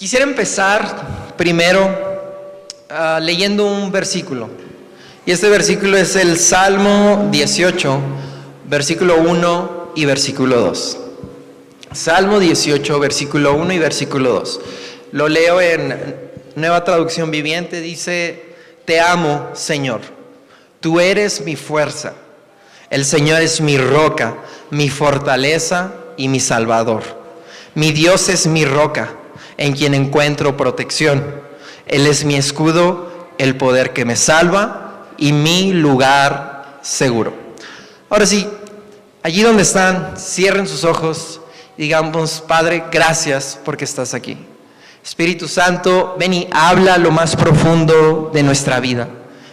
Quisiera empezar primero leyendo un versículo. Y este versículo es el Salmo 18, versículo 1 y versículo 2. Salmo 18, versículo 1 y versículo 2. Lo leo en Nueva Traducción Viviente, dice: Te amo, Señor, tú eres mi fuerza. El Señor es mi roca, mi fortaleza y mi salvador. Mi Dios es mi roca, en quien encuentro protección. Él es mi escudo, el poder que me salva y mi lugar seguro. Ahora sí, allí donde están, cierren sus ojos y digamos: Padre, gracias porque estás aquí. Espíritu Santo, ven y habla lo más profundo de nuestra vida.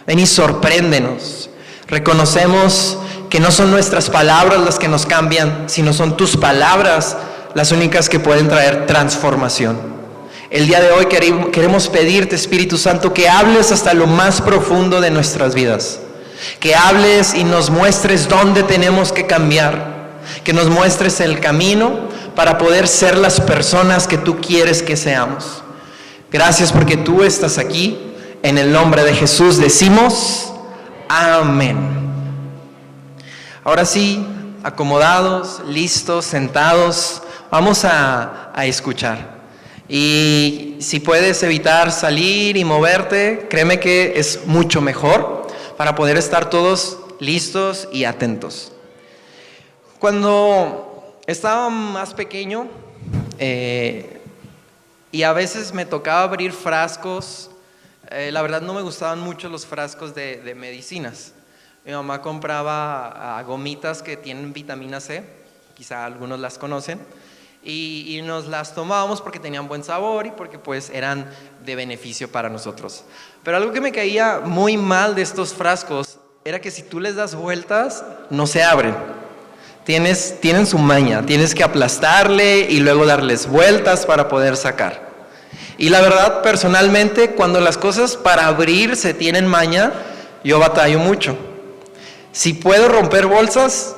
Ven y sorpréndenos. Reconocemos que no son nuestras palabras las que nos cambian, sino son tus palabras las únicas que pueden traer transformación. El día de hoy queremos pedirte, Espíritu Santo, que hables hasta lo más profundo de nuestras vidas. Que hables y nos muestres dónde tenemos que cambiar. Que nos muestres el camino para poder ser las personas que tú quieres que seamos. Gracias porque tú estás aquí. En el nombre de Jesús decimos amén. Ahora sí, acomodados, listos, sentados, vamos a escuchar. Y si puedes evitar salir y moverte, créeme que es mucho mejor para poder estar todos listos y atentos. Cuando estaba más pequeño y a veces me tocaba abrir frascos, la verdad no me gustaban mucho los frascos de medicinas. Mi mamá compraba gomitas que tienen vitamina C, quizá algunos las conocen, y nos las tomábamos porque tenían buen sabor y porque pues eran de beneficio para nosotros. Pero algo que me caía muy mal de estos frascos era que si tú les das vueltas, no se abren. Tienen su maña, tienes que aplastarle y luego darles vueltas para poder sacar. Y la verdad, personalmente, cuando las cosas para abrirse tienen maña, yo batallo mucho. Si puedo romper bolsas,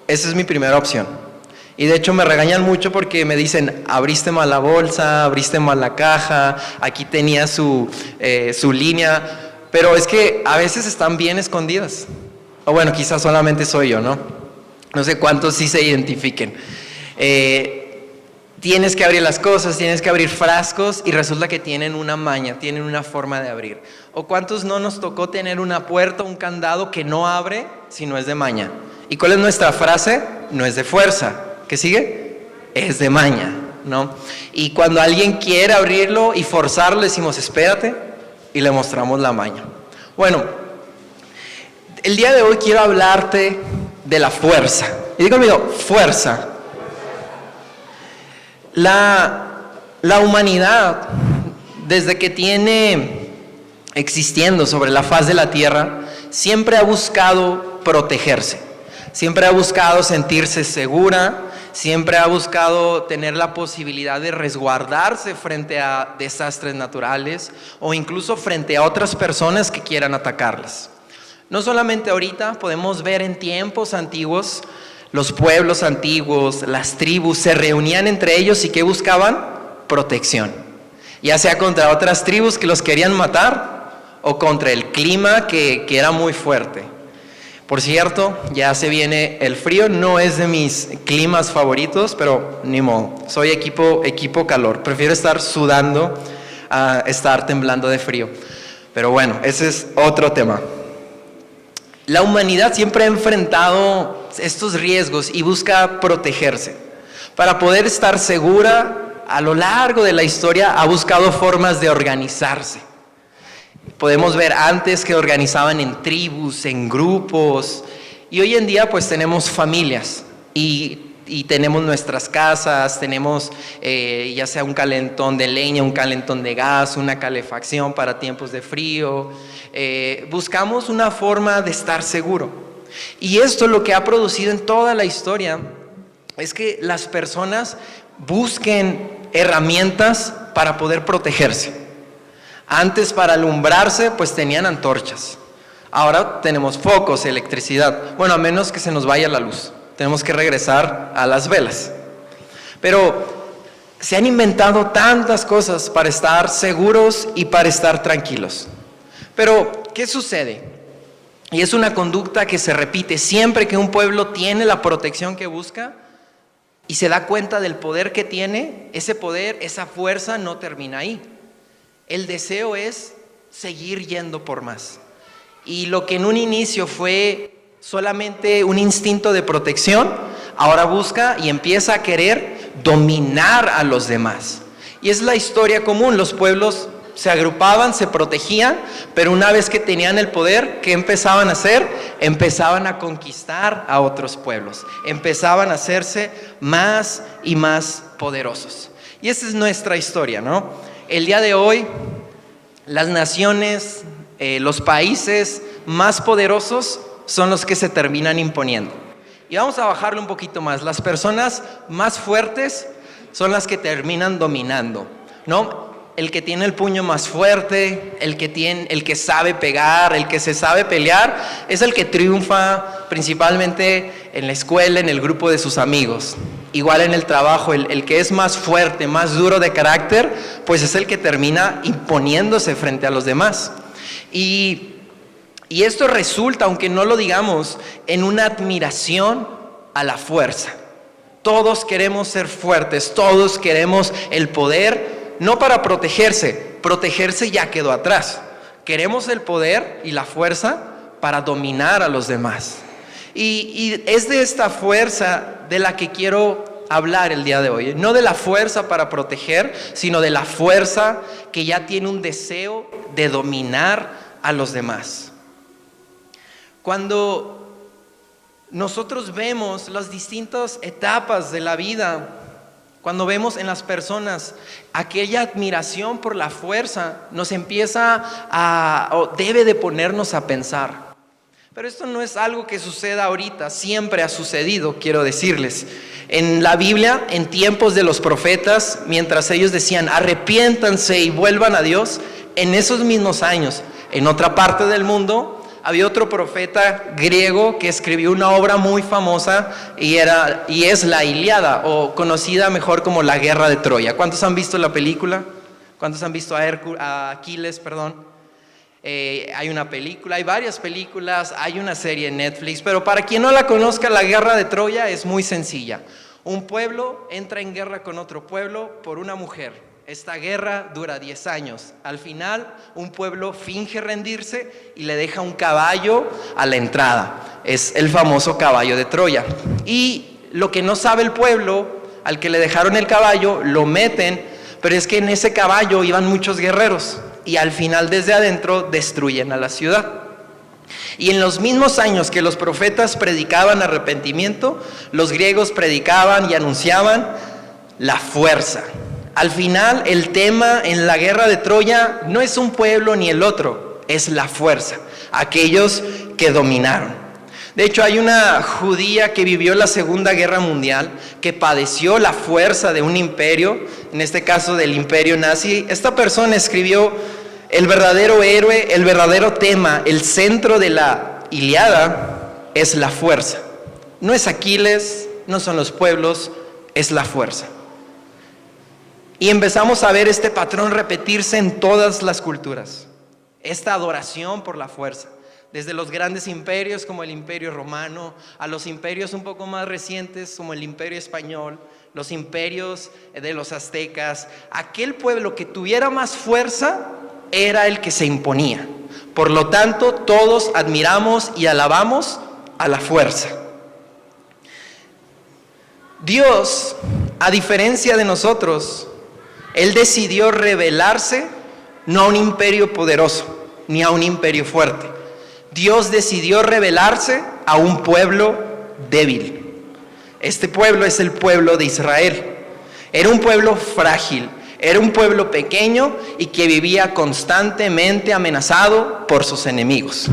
esa es mi primera opción. Y de hecho me regañan mucho porque me dicen: abriste mal la bolsa, abriste mal la caja, aquí tenía su línea. Pero es que a veces están bien escondidas. O bueno, quizás solamente soy yo, ¿no? No sé cuántos sí se identifiquen. Tienes que abrir las cosas, tienes que abrir frascos y resulta que tienen una maña, tienen una forma de abrir. ¿O cuántos no nos tocó tener una puerta, un candado que no abre si no es de maña? ¿Y cuál es nuestra frase? No es de fuerza. ¿Qué sigue? Es de maña, ¿no? Y cuando alguien quiere abrirlo y forzarlo, le decimos: espérate, y le mostramos la maña. Bueno, el día de hoy quiero hablarte de la fuerza. Y digo conmigo: fuerza. La humanidad, desde que tiene existiendo sobre la faz de la tierra, siempre ha buscado protegerse, siempre ha buscado sentirse segura, siempre ha buscado tener la posibilidad de resguardarse frente a desastres naturales o incluso frente a otras personas que quieran atacarlas. No solamente ahorita, podemos ver en tiempos antiguos, los pueblos antiguos, las tribus se reunían entre ellos y ¿qué buscaban? Protección. Ya sea contra otras tribus que los querían matar o contra el clima que era muy fuerte. Por cierto, ya se viene el frío, no es de mis climas favoritos, pero ni modo, soy equipo calor. Prefiero estar sudando a estar temblando de frío. Pero bueno, ese es otro tema. La humanidad siempre ha enfrentado estos riesgos y busca protegerse. Para poder estar segura, a lo largo de la historia ha buscado formas de organizarse. Podemos ver antes que organizaban en tribus, en grupos, y hoy en día pues tenemos familias y tenemos nuestras casas, tenemos ya sea un calentón de leña, un calentón de gas, una calefacción para tiempos de frío. Buscamos una forma de estar seguro. Y esto lo que ha producido en toda la historia es que las personas busquen herramientas para poder protegerse. Antes, para alumbrarse, pues tenían antorchas. Ahora tenemos focos, electricidad. Bueno, a menos que se nos vaya la luz, tenemos que regresar a las velas. Pero Se han inventado tantas cosas para estar seguros y para estar tranquilos. Pero, ¿qué sucede? Y es una conducta que se repite siempre que un pueblo tiene la protección que busca y se da cuenta del poder que tiene. Ese poder, esa fuerza no termina ahí. El deseo es seguir yendo por más. Y lo que en un inicio fue solamente un instinto de protección, ahora busca y empieza a querer dominar a los demás. Y es la historia común. Los pueblos se agrupaban, se protegían, pero una vez que tenían el poder, ¿qué empezaban a hacer? Empezaban a conquistar a otros pueblos, empezaban a hacerse más y más poderosos. Y esa es nuestra historia, ¿no? El día de hoy, las naciones, los países más poderosos son los que se terminan imponiendo. Y vamos a bajarlo un poquito más. Las personas más fuertes son las que terminan dominando, ¿no? El que tiene el puño más fuerte, el que sabe pegar, el que se sabe pelear, es el que triunfa principalmente en la escuela, en el grupo de sus amigos. Igual en el trabajo, el que es más fuerte, más duro de carácter, pues es el que termina imponiéndose frente a los demás. Y esto resulta, aunque no lo digamos, en una admiración a la fuerza. Todos queremos ser fuertes, todos queremos el poder. No para protegerse ya quedó atrás. Queremos el poder y la fuerza para dominar a los demás. Y es de esta fuerza de la que quiero hablar el día de hoy. No de la fuerza para proteger, sino de la fuerza que ya tiene un deseo de dominar a los demás. Cuando nosotros vemos las distintas etapas de la vida, cuando vemos en las personas aquella admiración por la fuerza, nos empieza o debe de ponernos a pensar. Pero esto no es algo que suceda ahorita, siempre ha sucedido, quiero decirles. En la Biblia, en tiempos de los profetas, mientras ellos decían arrepiéntanse y vuelvan a Dios, en esos mismos años, en otra parte del mundo, había otro profeta griego que escribió una obra muy famosa y es la Ilíada, o conocida mejor como la Guerra de Troya. ¿Cuántos han visto la película? ¿Cuántos han visto a Aquiles, perdón? Hay una película, hay varias películas, hay una serie en Netflix, pero para quien no la conozca, la Guerra de Troya es muy sencilla. Un pueblo entra en guerra con otro pueblo por una mujer. Esta guerra dura 10 años. Al final, un pueblo finge rendirse y le deja un caballo a la entrada. Es el famoso caballo de Troya. Y lo que no sabe el pueblo, al que le dejaron el caballo, lo meten, pero es que en ese caballo iban muchos guerreros y al final desde adentro destruyen a la ciudad. Y en los mismos años que los profetas predicaban arrepentimiento, los griegos predicaban y anunciaban la fuerza. Al final, el tema en la Guerra de Troya no es un pueblo ni el otro, es la fuerza, aquellos que dominaron. De hecho, hay una judía que vivió la Segunda Guerra Mundial, que padeció la fuerza de un imperio, en este caso del imperio nazi. Esta persona escribió el verdadero héroe, el verdadero tema, el centro de la Ilíada es la fuerza. No es Aquiles, no son los pueblos, es la fuerza. Y empezamos a ver este patrón repetirse en todas las culturas. Esta adoración por la fuerza. Desde los grandes imperios como el Imperio Romano, a los imperios un poco más recientes como el Imperio Español, los imperios de los aztecas. Aquel pueblo que tuviera más fuerza era el que se imponía. Por lo tanto, todos admiramos y alabamos a la fuerza. Dios, a diferencia de nosotros, Él decidió rebelarse no a un imperio poderoso, ni a un imperio fuerte. Dios decidió rebelarse a un pueblo débil. Este pueblo es el pueblo de Israel. Era un pueblo frágil, era un pueblo pequeño y que vivía constantemente amenazado por sus enemigos.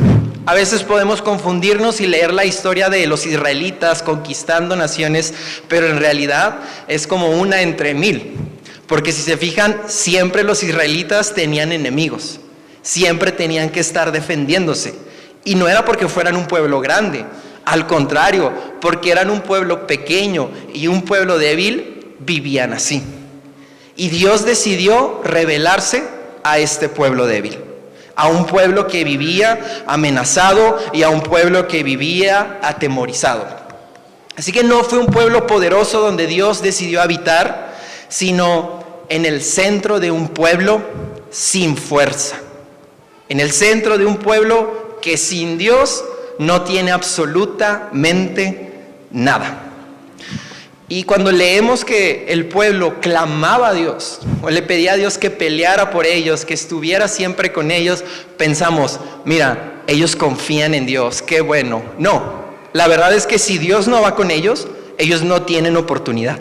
A veces podemos confundirnos y leer la historia de los israelitas conquistando naciones, pero en realidad es como una entre mil. Porque si se fijan, siempre los israelitas tenían enemigos, siempre tenían que estar defendiéndose. Y no era porque fueran un pueblo grande, al contrario, porque eran un pueblo pequeño y un pueblo débil, vivían así. Y Dios decidió revelarse a este pueblo débil, a un pueblo que vivía amenazado y a un pueblo que vivía atemorizado. Así que no fue un pueblo poderoso donde Dios decidió habitar, sino en el centro de un pueblo sin fuerza, en el centro de un pueblo que sin Dios no tiene absolutamente nada. Y cuando leemos que el pueblo clamaba a Dios, o le pedía a Dios que peleara por ellos, que estuviera siempre con ellos, pensamos, mira, ellos confían en Dios, qué bueno. No, la verdad es que si Dios no va con ellos, ellos no tienen oportunidad.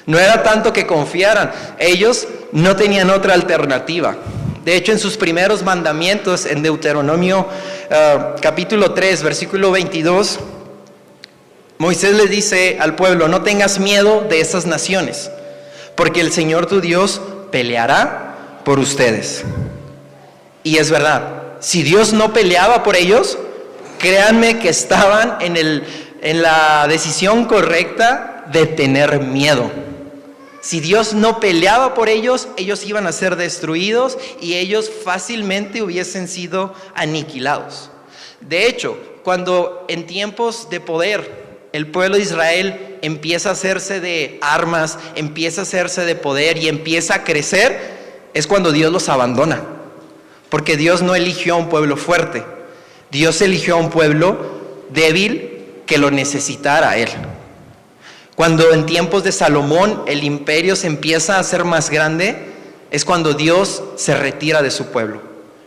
No era tanto que confiaran, ellos no tenían otra alternativa. De hecho, en sus primeros mandamientos, en Deuteronomio capítulo 3, versículo 22, Moisés le dice al pueblo, no tengas miedo de esas naciones, porque el Señor tu Dios peleará por ustedes. Y es verdad, si Dios no peleaba por ellos, créanme que estaban en la decisión correcta de tener miedo. Si Dios no peleaba por ellos, ellos iban a ser destruidos y ellos fácilmente hubiesen sido aniquilados. De hecho, cuando en tiempos de poder el pueblo de Israel empieza a hacerse de armas, empieza a hacerse de poder y empieza a crecer, es cuando Dios los abandona. Porque Dios no eligió a un pueblo fuerte, Dios eligió a un pueblo débil que lo necesitara a Él. Cuando en tiempos de Salomón el imperio se empieza a hacer más grande, es cuando Dios se retira de su pueblo.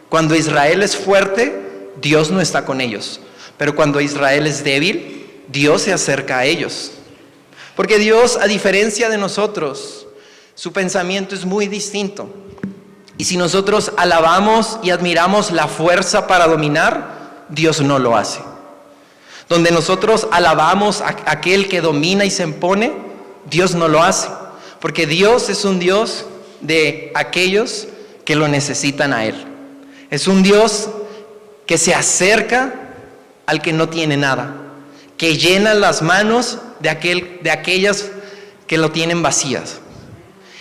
Cuando Israel es fuerte, Dios no está con ellos. Pero cuando Israel es débil, Dios se acerca a ellos. Porque Dios, a diferencia de nosotros, su pensamiento es muy distinto. Y si nosotros alabamos y admiramos la fuerza para dominar, Dios no lo hace. Donde nosotros alabamos a aquel que domina y se impone, Dios no lo hace. Porque Dios es un Dios de aquellos que lo necesitan a Él. Es un Dios que se acerca al que no tiene nada, que llena las manos de aquellas que lo tienen vacías.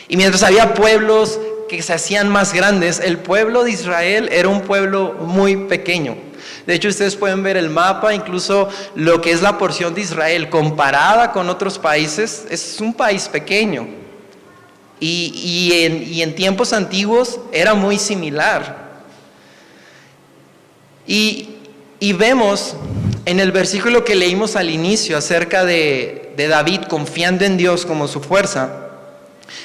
Y mientras había pueblos que se hacían más grandes, el pueblo de Israel era un pueblo muy pequeño. De hecho, ustedes pueden ver el mapa, incluso lo que es la porción de Israel comparada con otros países, es un país pequeño. Y en tiempos antiguos era muy similar. Y vemos en el versículo que leímos al inicio acerca de David confiando en Dios como su fuerza,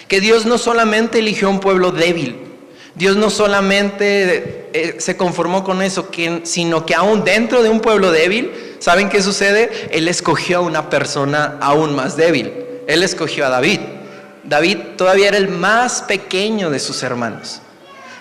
que Dios no solamente eligió a un pueblo débil, Dios no solamente se conformó con eso, sino que aún dentro de un pueblo débil, ¿saben qué sucede? Él escogió a una persona aún más débil. Él escogió a David. David todavía era el más pequeño de sus hermanos.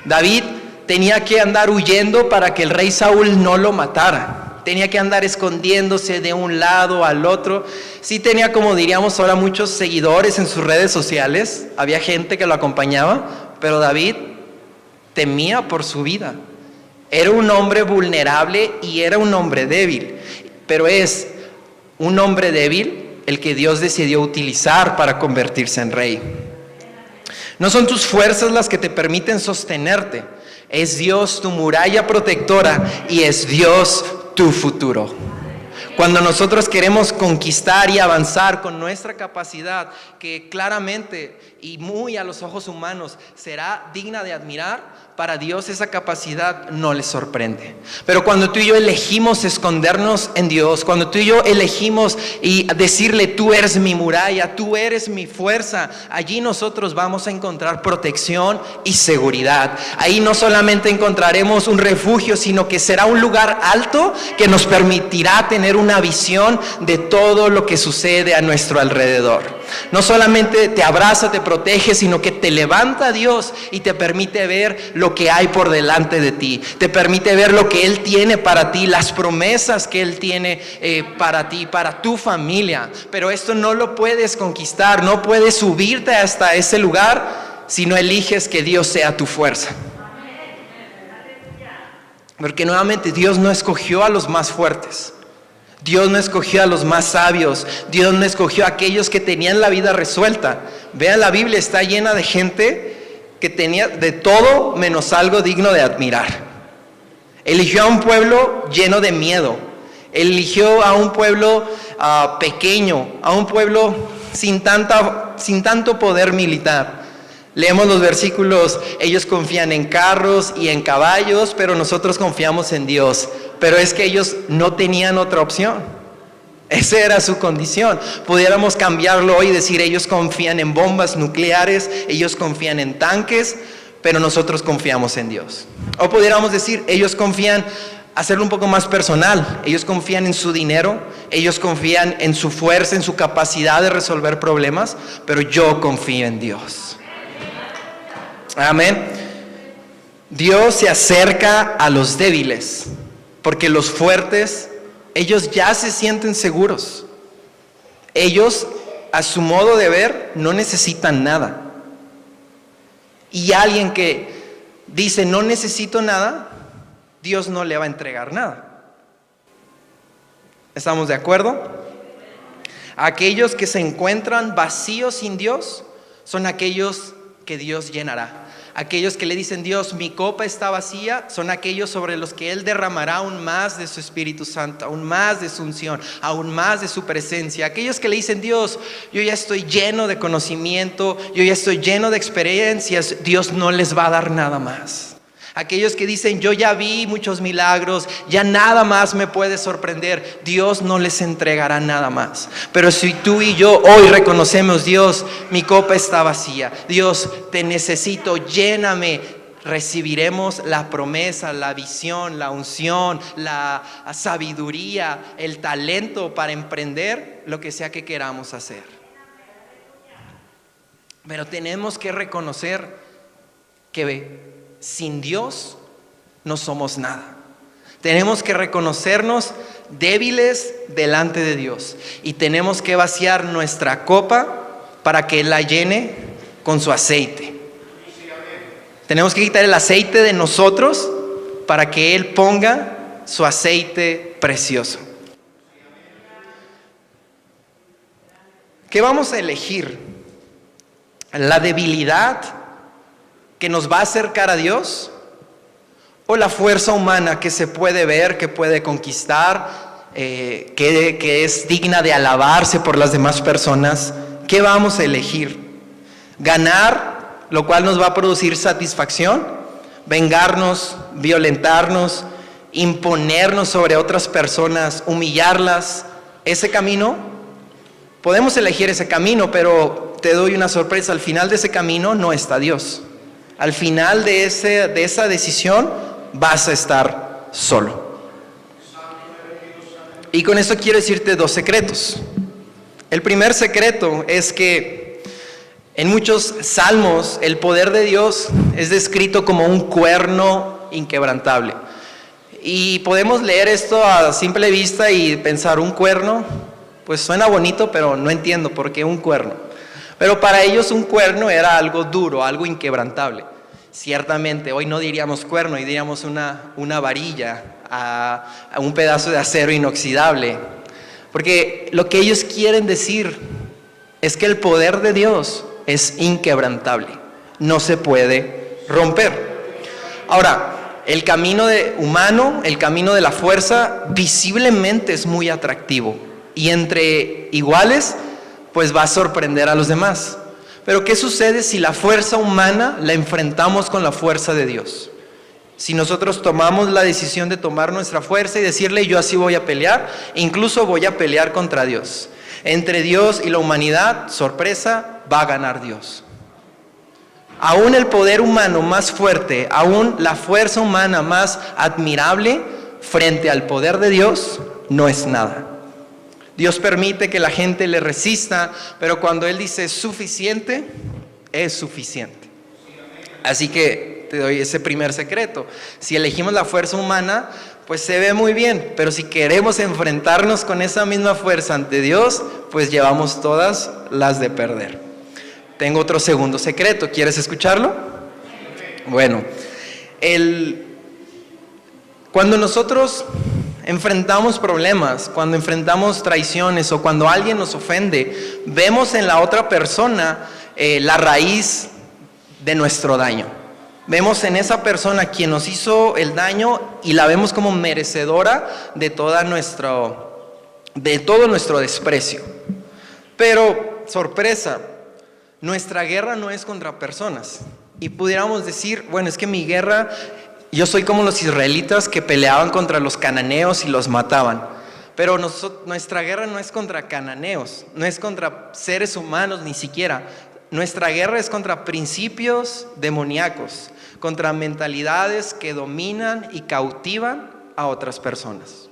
David tenía que andar huyendo para que el rey Saúl no lo matara. Tenía que andar escondiéndose de un lado al otro. Sí tenía, como diríamos ahora, muchos seguidores en sus redes sociales. Había gente que lo acompañaba, pero David temía por su vida. Era un hombre vulnerable y era un hombre débil. Pero es un hombre débil el que Dios decidió utilizar para convertirse en rey. No son tus fuerzas las que te permiten sostenerte. Es Dios tu muralla protectora y es Dios tu futuro. Cuando nosotros queremos conquistar y avanzar con nuestra capacidad, que claramente y muy a los ojos humanos será digna de admirar, para Dios esa capacidad no le sorprende. Pero cuando tú y yo elegimos escondernos en Dios, cuando tú y yo elegimos y decirle, tú eres mi muralla, tú eres mi fuerza, allí nosotros vamos a encontrar protección y seguridad. Ahí no solamente encontraremos un refugio, sino que será un lugar alto que nos permitirá tener una visión de todo lo que sucede a nuestro alrededor. No solamente te abraza, te protege, sino que te levanta Dios y te permite ver lo que hay por delante de ti. Te permite ver lo que Él tiene para ti, las promesas que Él tiene para ti, para tu familia. Pero esto no lo puedes conquistar, no puedes subirte hasta ese lugar si no eliges que Dios sea tu fuerza. Porque nuevamente Dios no escogió a los más fuertes. Dios no escogió a los más sabios. Dios no escogió a aquellos que tenían la vida resuelta. Vean, la Biblia está llena de gente que tenía de todo menos algo digno de admirar. Eligió a un pueblo lleno de miedo. Eligió a un pueblo pequeño, a un pueblo sin tanto poder militar. Leemos los versículos: ellos confían en carros y en caballos, pero nosotros confiamos en Dios. Pero es que ellos no tenían otra opción. Esa era su condición. Pudiéramos cambiarlo hoy y decir: ellos confían en bombas nucleares, ellos confían en tanques, pero nosotros confiamos en Dios. O pudiéramos decir: ellos confían, hacerlo un poco más personal, ellos confían en su dinero, ellos confían en su fuerza, en su capacidad de resolver problemas, pero yo confío en Dios. Amén. Dios se acerca a los débiles, porque los fuertes, ellos ya se sienten seguros. Ellos, a su modo de ver, no necesitan nada. Y alguien que dice: no necesito nada, Dios no le va a entregar nada. ¿Estamos de acuerdo? Aquellos que se encuentran vacíos sin Dios son aquellos que Dios llenará. Aquellos que le dicen: Dios, mi copa está vacía, son aquellos sobre los que Él derramará aún más de su Espíritu Santo, aún más de su unción, aún más de su presencia. Aquellos que le dicen: Dios, yo ya estoy lleno de conocimiento, yo ya estoy lleno de experiencias, Dios no les va a dar nada más. Aquellos que dicen: yo ya vi muchos milagros, ya nada más me puede sorprender, Dios no les entregará nada más. Pero si tú y yo hoy reconocemos: Dios, mi copa está vacía, Dios, te necesito, lléname, recibiremos la promesa, la visión, la unción, la sabiduría, el talento para emprender lo que sea que queramos hacer. Pero tenemos que reconocer que sin Dios no somos nada. Tenemos que reconocernos débiles delante de Dios y tenemos que vaciar nuestra copa para que Él la llene con su aceite. Tenemos que quitar el aceite de nosotros para que Él ponga su aceite precioso. ¿Qué vamos a elegir? ¿La debilidad que nos va a acercar a Dios, o la fuerza humana que se puede ver, que puede conquistar, que es digna de alabarse por las demás personas? ¿Qué vamos a elegir? ¿Ganar, lo cual nos va a producir satisfacción? ¿Vengarnos, violentarnos, imponernos sobre otras personas, humillarlas? ¿Ese camino? Podemos elegir ese camino, pero te doy una sorpresa: al final de ese camino no está Dios. Al final de esa decisión vas a estar solo. Y con esto quiero decirte dos secretos. El primer secreto es que en muchos salmos el poder de Dios es descrito como un cuerno inquebrantable. Y podemos leer esto a simple vista y pensar: un cuerno, pues suena bonito, pero no entiendo por qué un cuerno. Pero para ellos un cuerno era algo duro, algo inquebrantable. Ciertamente, hoy no diríamos cuerno, hoy diríamos una varilla, a un pedazo de acero inoxidable. Porque lo que ellos quieren decir es que el poder de Dios es inquebrantable, no se puede romper. Ahora, el camino humano, el camino de la fuerza, visiblemente es muy atractivo. Y entre iguales, pues va a sorprender a los demás. Pero ¿qué sucede si la fuerza humana la enfrentamos con la fuerza de Dios? Si nosotros tomamos la decisión de tomar nuestra fuerza y decirle: yo así voy a pelear, incluso voy a pelear contra Dios. Entre Dios y la humanidad, sorpresa, va a ganar Dios. Aún el poder humano más fuerte, aún la fuerza humana más admirable, frente al poder de Dios, no es nada. Dios permite que la gente le resista, pero cuando Él dice es suficiente, es suficiente. Así que te doy ese primer secreto. Si elegimos la fuerza humana, pues se ve muy bien, pero si queremos enfrentarnos con esa misma fuerza ante Dios, pues llevamos todas las de perder. Tengo otro segundo secreto, ¿quieres escucharlo? Bueno, cuando nosotros enfrentamos problemas, cuando enfrentamos traiciones o cuando alguien nos ofende, vemos en la otra persona la raíz de nuestro daño. Vemos en esa persona quien nos hizo el daño y la vemos como merecedora de todo nuestro desprecio. Pero, sorpresa, nuestra guerra no es contra personas. Y pudiéramos decir, bueno, es que mi guerra, yo soy como los israelitas que peleaban contra los cananeos y los mataban. Pero nuestra guerra no es contra cananeos, no es contra seres humanos ni siquiera. Nuestra guerra es contra principios demoníacos, contra mentalidades que dominan y cautivan a otras personas.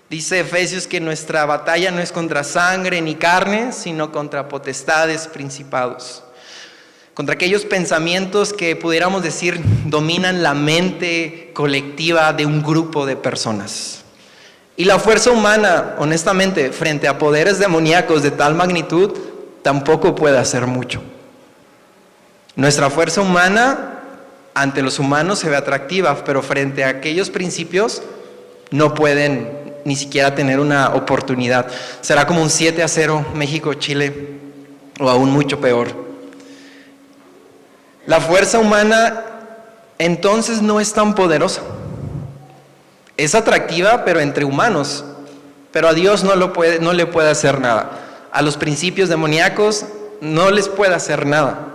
Dice Efesios que nuestra batalla no es contra sangre ni carne, sino contra potestades, principados. Contra aquellos pensamientos que pudiéramos decir dominan la mente colectiva de un grupo de personas. Y la fuerza humana, honestamente, frente a poderes demoníacos de tal magnitud, tampoco puede hacer mucho. Nuestra fuerza humana ante los humanos se ve atractiva, pero frente a aquellos principios no pueden ni siquiera tener una oportunidad. Será como un 7-0 México-Chile, o aún mucho peor. La fuerza humana entonces no es tan poderosa. Es atractiva, pero entre humanos. Pero a Dios no le puede hacer nada. A los principios demoníacos no les puede hacer nada.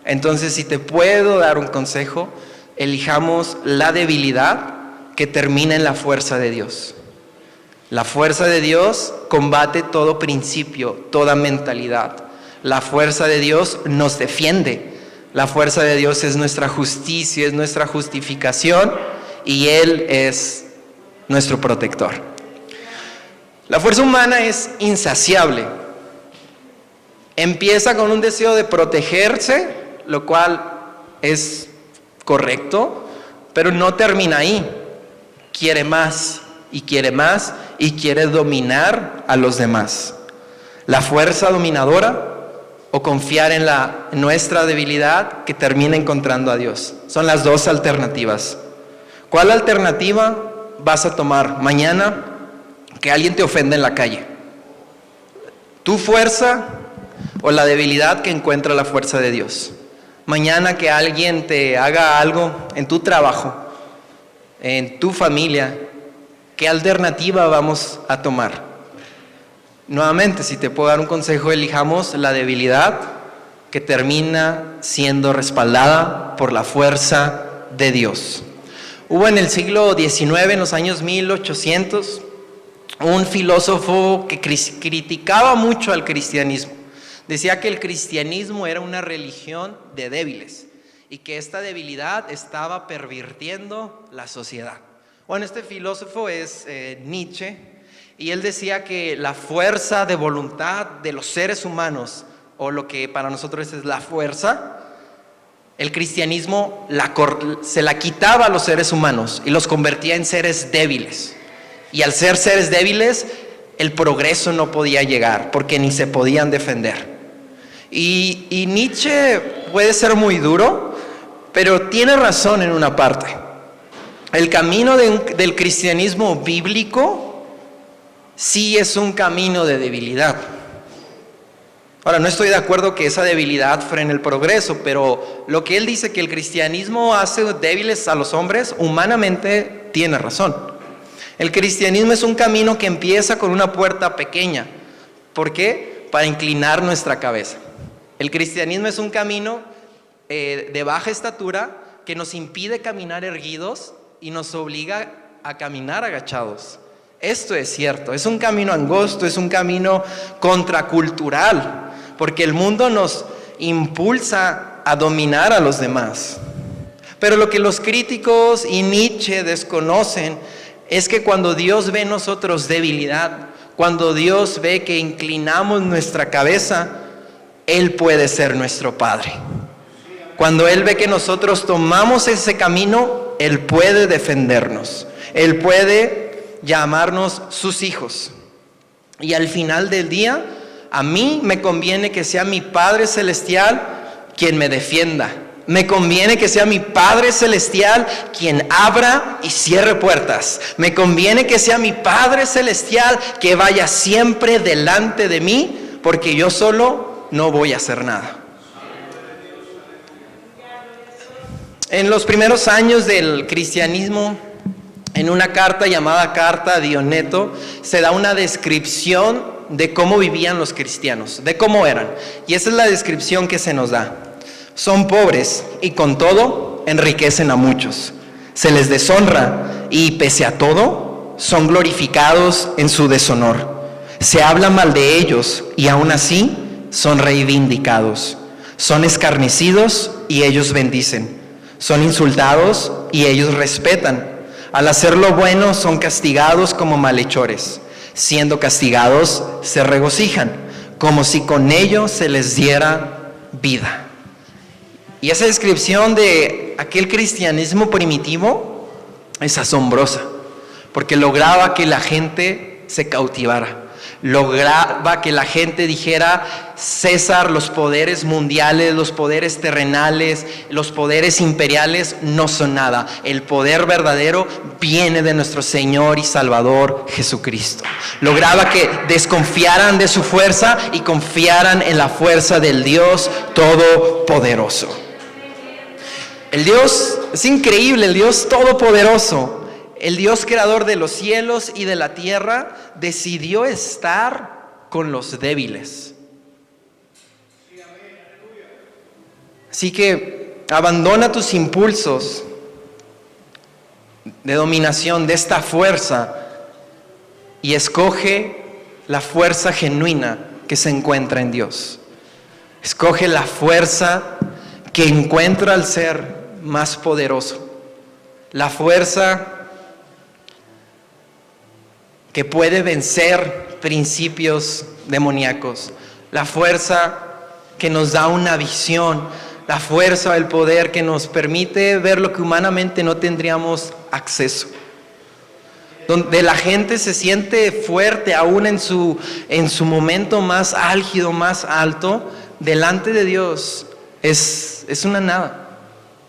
Entonces, si te puedo dar un consejo, elijamos la debilidad que termina en la fuerza de Dios. La fuerza de Dios combate todo principio, toda mentalidad. La fuerza de Dios nos defiende. La fuerza de Dios es nuestra justicia, es nuestra justificación, y Él es nuestro protector. La fuerza humana es insaciable. Empieza con un deseo de protegerse, lo cual es correcto, pero no termina ahí. Quiere más y quiere más y quiere dominar a los demás. La fuerza dominadora o confiar en nuestra debilidad que termina encontrando a Dios. Son las dos alternativas. ¿Cuál alternativa vas a tomar mañana que alguien te ofenda en la calle? ¿Tu fuerza o la debilidad que encuentra la fuerza de Dios? Mañana que alguien te haga algo en tu trabajo, en tu familia, ¿qué alternativa vamos a tomar? Nuevamente, si te puedo dar un consejo, elijamos la debilidad que termina siendo respaldada por la fuerza de Dios. Hubo en el siglo XIX, en los años 1800, un filósofo que criticaba mucho al cristianismo. Decía que el cristianismo era una religión de débiles y que esta debilidad estaba pervirtiendo la sociedad. Bueno, este filósofo es Nietzsche, y él decía que la fuerza de voluntad de los seres humanos, o lo que para nosotros es la fuerza, el cristianismo se la quitaba a los seres humanos y los convertía en seres débiles. Y al ser seres débiles, el progreso no podía llegar porque ni se podían defender. Y Nietzsche puede ser muy duro, pero tiene razón en una parte. El camino del cristianismo bíblico sí es un camino de debilidad. Ahora, no estoy de acuerdo que esa debilidad frene el progreso, pero lo que él dice que el cristianismo hace débiles a los hombres, humanamente tiene razón. El cristianismo es un camino que empieza con una puerta pequeña. ¿Por qué? Para inclinar nuestra cabeza. El cristianismo es un camino de baja estatura que nos impide caminar erguidos y nos obliga a caminar agachados. Esto es cierto, es un camino angosto, es un camino contracultural, porque el mundo nos impulsa a dominar a los demás. Pero lo que los críticos y Nietzsche desconocen es que cuando Dios ve en nosotros debilidad, cuando Dios ve que inclinamos nuestra cabeza, Él puede ser nuestro Padre. Cuando Él ve que nosotros tomamos ese camino, Él puede defendernos, Él puede llamarnos sus hijos. Y al final del día, a mí me conviene que sea mi Padre Celestial quien me defienda. Me conviene que sea mi Padre Celestial quien abra y cierre puertas. Me conviene que sea mi Padre Celestial que vaya siempre delante de mí, porque yo solo no voy a hacer nada. En los primeros años del cristianismo, en una carta llamada Carta a Dioneto, se da una descripción de cómo vivían los cristianos, de cómo eran. Y esa es la descripción que se nos da. Son pobres y con todo enriquecen a muchos. Se les deshonra y pese a todo son glorificados en su deshonor. Se habla mal de ellos y aún así son reivindicados. Son escarnecidos y ellos bendicen. Son insultados y ellos respetan. Al hacer lo bueno son castigados como malhechores. Siendo castigados se regocijan, como si con ello se les diera vida. Y esa descripción de aquel cristianismo primitivo es asombrosa, porque lograba que la gente se cautivara. Lograba que la gente dijera: César, los poderes mundiales, los poderes terrenales, los poderes imperiales no son nada. El poder verdadero viene de nuestro Señor y Salvador Jesucristo. Lograba que desconfiaran de su fuerza y confiaran en la fuerza del Dios Todopoderoso. El Dios es increíble, el Dios Todopoderoso. El Dios creador de los cielos y de la tierra decidió estar con los débiles. Así que abandona tus impulsos de dominación de esta fuerza y escoge la fuerza genuina que se encuentra en Dios. Escoge la fuerza que encuentra al ser más poderoso. La fuerza que puede vencer principios demoníacos, la fuerza que nos da una visión, la fuerza del poder que nos permite ver lo que humanamente no tendríamos acceso. Donde la gente se siente fuerte aún en su momento más álgido, más alto, delante de Dios es una nada.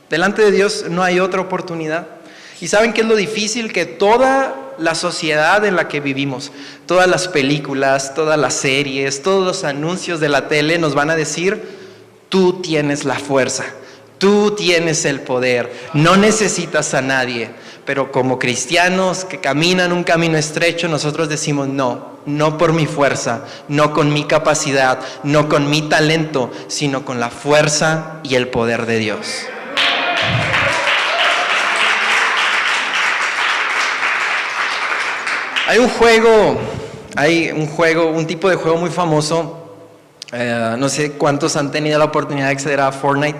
Delante de Dios no hay otra oportunidad. ¿Y saben qué es lo difícil? Que toda la sociedad en la que vivimos, todas las películas, todas las series, todos los anuncios de la tele nos van a decir: tú tienes la fuerza, tú tienes el poder, no necesitas a nadie. Pero como cristianos que caminan un camino estrecho, nosotros decimos: no por mi fuerza, no con mi capacidad, no con mi talento, sino con la fuerza y el poder de Dios. Hay un tipo de juego muy famoso, no sé cuántos han tenido la oportunidad de acceder a Fortnite.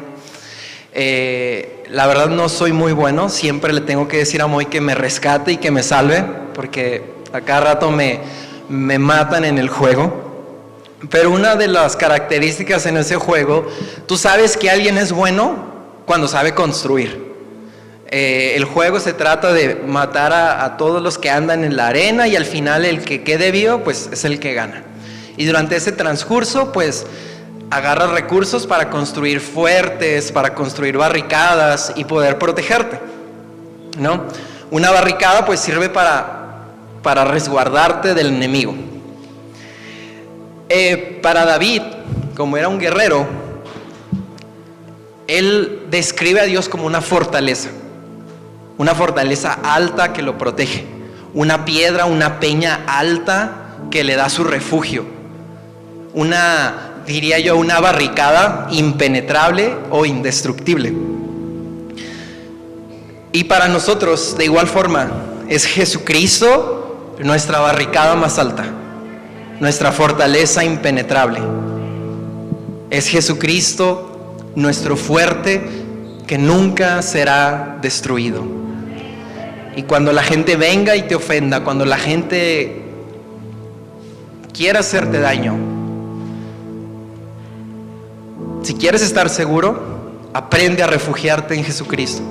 La verdad no soy muy bueno, siempre le tengo que decir a Moy que me rescate y que me salve, porque a cada rato me matan en el juego. Pero una de las características en ese juego, tú sabes que alguien es bueno cuando sabe construir. El juego se trata de matar a todos los que andan en la arena y al final el que quede vivo pues es el que gana. Y durante ese transcurso pues agarras recursos para construir fuertes, para construir barricadas y poder protegerte, ¿no? Una barricada pues sirve para resguardarte del enemigo. Para David, como era un guerrero, él describe a Dios como una fortaleza alta que lo protege, una piedra, una peña alta que le da su refugio, diría yo, una barricada impenetrable o indestructible. Y para nosotros, de igual forma, es Jesucristo nuestra barricada más alta, nuestra fortaleza impenetrable. Es Jesucristo nuestro fuerte que nunca será destruido. Y cuando la gente venga y te ofenda, cuando la gente quiera hacerte daño, si quieres estar seguro, aprende a refugiarte en Jesucristo.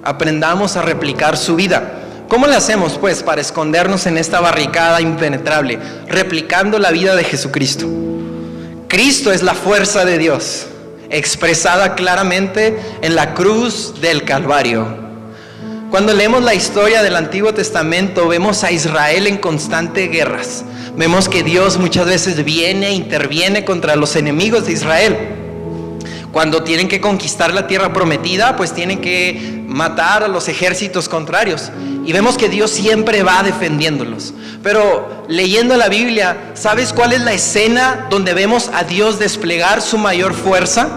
Aprendamos a replicar su vida. ¿Cómo le hacemos pues para escondernos en esta barricada impenetrable? Replicando la vida de Jesucristo. Cristo es la fuerza de Dios, expresada claramente en la cruz del Calvario. Cuando leemos la historia del Antiguo Testamento, vemos a Israel en constantes guerras. Vemos que Dios muchas veces viene e interviene contra los enemigos de Israel. Cuando tienen que conquistar la tierra prometida, pues tienen que matar a los ejércitos contrarios. Y vemos que Dios siempre va defendiéndolos. Pero leyendo la Biblia, ¿sabes cuál es la escena donde vemos a Dios desplegar su mayor fuerza?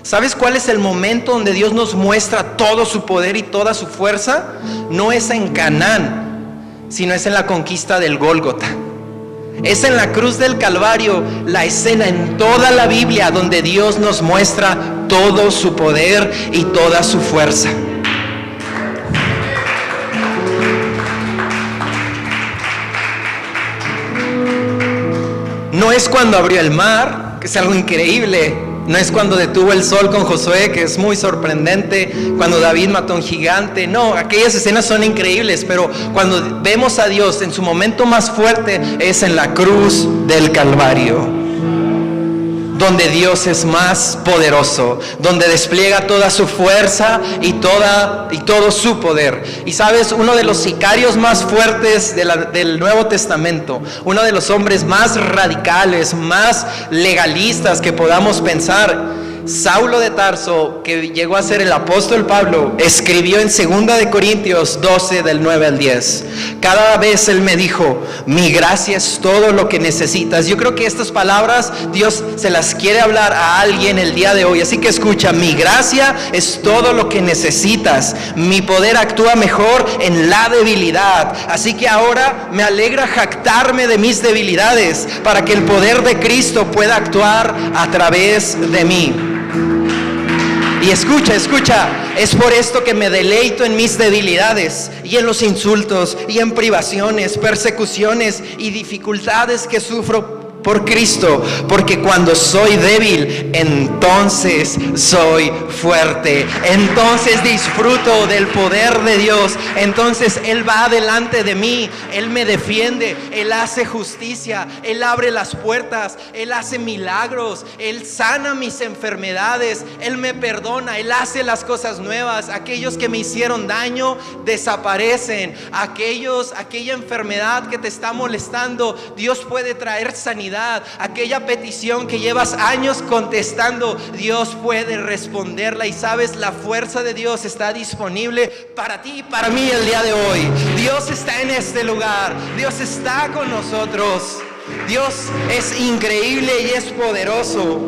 ¿Sabes cuál es el momento donde Dios nos muestra todo su poder y toda su fuerza? No es en Canaán, sino es en la conquista del Gólgota. Es en la cruz del Calvario la escena en toda la Biblia donde Dios nos muestra todo su poder y toda su fuerza. No es cuando abrió el mar, que es algo increíble. No es cuando detuvo el sol con Josué, que es muy sorprendente. Cuando David mató a un gigante. No, aquellas escenas son increíbles. Pero cuando vemos a Dios en su momento más fuerte, es en la cruz del Calvario, donde Dios es más poderoso, donde despliega toda su fuerza y todo su poder. Y sabes, uno de los sicarios más fuertes del Nuevo Testamento, uno de los hombres más radicales, más legalistas que podamos pensar, Saulo de Tarso, que llegó a ser el apóstol Pablo, escribió en 2 de Corintios 12 del 9 al 10. Cada vez él me dijo: mi gracia es todo lo que necesitas. Yo creo que estas palabras Dios se las quiere hablar a alguien el día de hoy. Así que escucha: mi gracia es todo lo que necesitas. Mi poder actúa mejor en la debilidad. Así que ahora me alegra jactarme de mis debilidades, para que el poder de Cristo pueda actuar a través de mí. Y escucha, es por esto que me deleito en mis debilidades y en los insultos y en privaciones, persecuciones y dificultades que sufro por Cristo, porque cuando soy débil, entonces soy fuerte. Entonces disfruto del poder de Dios. Entonces Él va delante de mí, Él me defiende, Él hace justicia, Él abre las puertas, Él hace milagros, Él sana mis enfermedades, Él me perdona, Él hace las cosas nuevas. Aquellos que me hicieron daño desaparecen. Aquella enfermedad que te está molestando, Dios puede traer sanidad. Aquella petición que llevas años contestando, Dios puede responderla. Y sabes, la fuerza de Dios está disponible para ti y para mí el día de hoy. Dios está en este lugar, Dios está con nosotros. Dios es increíble y es poderoso.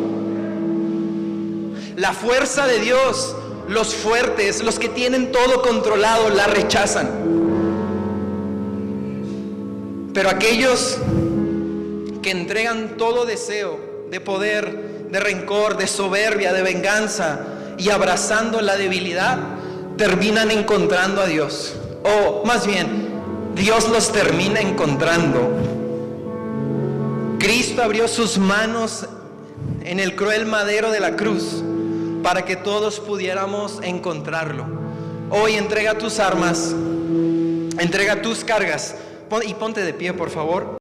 La fuerza de Dios, los fuertes, los que tienen todo controlado, la rechazan. Pero aquellos que entregan todo deseo de poder, de rencor, de soberbia, de venganza, y abrazando la debilidad, terminan encontrando a Dios. O más bien, Dios los termina encontrando. Cristo abrió sus manos en el cruel madero de la cruz para que todos pudiéramos encontrarlo. Hoy entrega tus armas, entrega tus cargas, y ponte de pie, por favor.